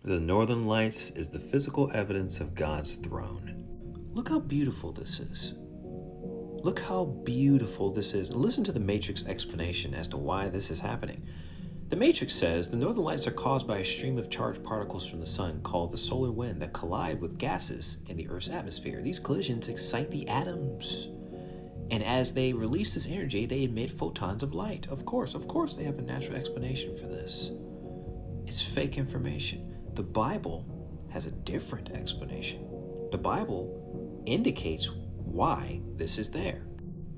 The Northern Lights is the physical evidence of God's throne. Look how beautiful this is. Look how beautiful this is. Listen to the Matrix explanation as to why this is happening. The Matrix says the northern lights are caused by a stream of charged particles from the sun called the solar wind that collide with gases in the Earth's atmosphere. These collisions excite the atoms. And as they release this energy, they emit photons of light. Of course, they have a natural explanation for this. It's fake information. The Bible has a different explanation. The Bible indicates why this is there.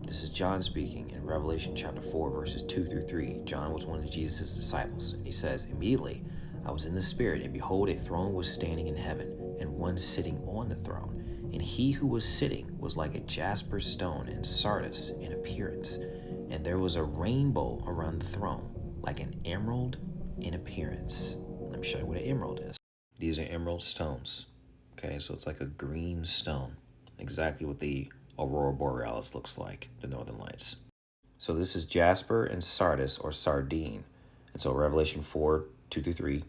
This is John speaking in Revelation chapter 4, verses 2 through 3. John was one of Jesus' disciples, and he says, "Immediately I was in the Spirit, and behold, a throne was standing in heaven, and one sitting on the throne. And he who was sitting was like a jasper stone and sardis in appearance. And there was a rainbow around the throne, like an emerald in appearance." Let me show you what an emerald is. These are emerald stones. Okay, so it's like a green stone. Exactly what the Aurora Borealis looks like, the Northern Lights. So this is jasper and sardis, or sardine. And so Revelation 4, 2 through 3,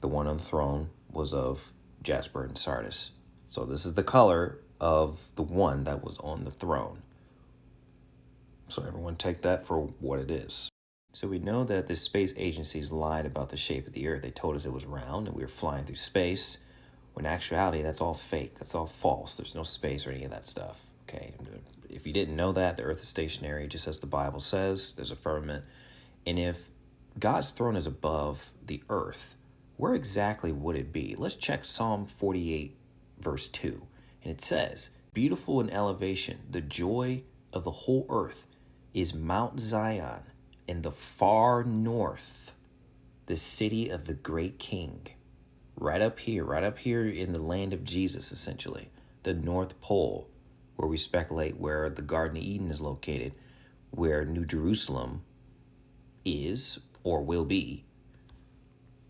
the one on the throne was of jasper and sardis. So this is the color of the one that was on the throne. So everyone take that for what it is. So we know that the space agencies lied about the shape of the Earth. They told us it was round and we were flying through space. When in actuality, that's all fake. That's all false. There's no space or any of that stuff. Okay. If you didn't know that, the Earth is stationary, just as the Bible says. There's a firmament. And if God's throne is above the Earth, where exactly would it be? Let's check Psalm 48, verse 2. And it says, "Beautiful in elevation, the joy of the whole earth is Mount Zion in the far north, the city of the great King." Right up here in the land of Jesus, essentially, the North Pole, where we speculate where the Garden of Eden is located, where New Jerusalem is or will be.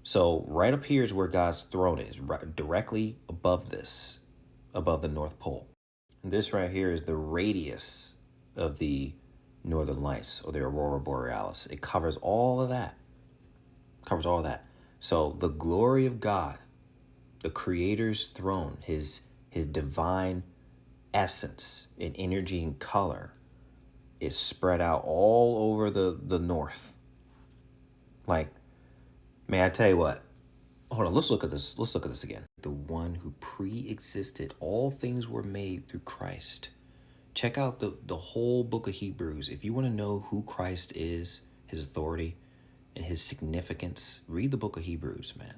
So right up here is where God's throne is, right, directly above this, above the North Pole. And this right here is the radius of the Northern Lights, or the Aurora Borealis. It covers all of that. So the glory of God, the Creator's throne, his divine essence and energy and color is spread out all over the north. Like, may I tell you what? Hold on, let's look at this. Let's look at this again. The one who pre-existed, all things were made through Christ. Check out the whole book of Hebrews. If you want to know who Christ is, his authority, and his significance, read the book of Hebrews, man.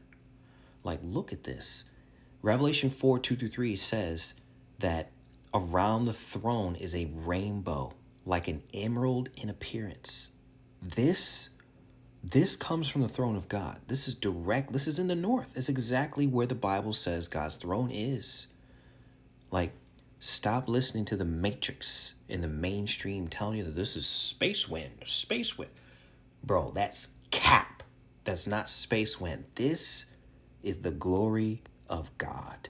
Like, look at this. Revelation 4, 2 through 3 says that around the throne is a rainbow, like an emerald in appearance. This comes from the throne of God. This is direct. This is in the north. It's exactly where the Bible says God's throne is. Like, stop listening to the Matrix in the mainstream telling you that this is space wind. Bro, that's cap. That's not space wind. This is the glory of God.